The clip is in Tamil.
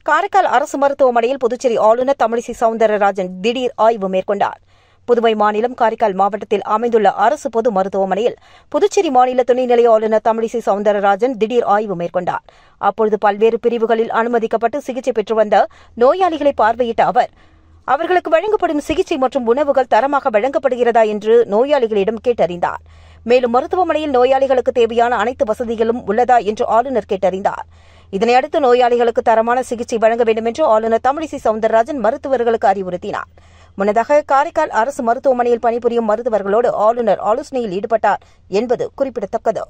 காரைக்கால் அரசு மருத்துவமனையில் புதுச்சேரி ஆளுநர் தமிழிசை சவுந்தரராஜன் திடீர் ஆய்வு மேற்கொண்டார். புதுவை மாநிலம் காரைக்கால் மாவட்டத்தில் அமைந்துள்ள அரசு பொது மருத்துவமனையில் புதுச்சேரி மாநில துணைநிலை ஆளுநர் தமிழிசை சவுந்தரராஜன் திடீர் ஆய்வு மேற்கொண்டார். அப்பொழுது பல்வேறு பிரிவுகளில் அனுமதிக்கப்பட்டு சிகிச்சை பெற்று வந்த நோயாளிகளை பார்வையிட்ட அவர், அவர்களுக்கு வழங்கப்படும் சிகிச்சை மற்றும் உணவுகள் தரமாக வழங்கப்படுகிறதா என்று நோயாளிகளிடம் கேட்டறிந்தார். மேலும் மருத்துவமனையில் நோயாளிகளுக்கு தேவையான அனைத்து வசதிகளும் உள்ளதா என்று ஆளுநர் கேட்டறிந்தார். இதனையடுத்து நோயாளிகளுக்கு தரமான சிகிச்சை வழங்க வேண்டும் என்று ஆளுநர் தமிழிசை சவுந்தரராஜன் மருத்துவர்களுக்கு அறிவுறுத்தினார். முன்னதாக காரைக்கால் அரசு மருத்துவமனையில் பணிபுரியும் மருத்துவர்களோடு ஆளுநர் ஆலோசனையில் ஈடுபட்டார் என்பது குறிப்பிடத்தக்கது.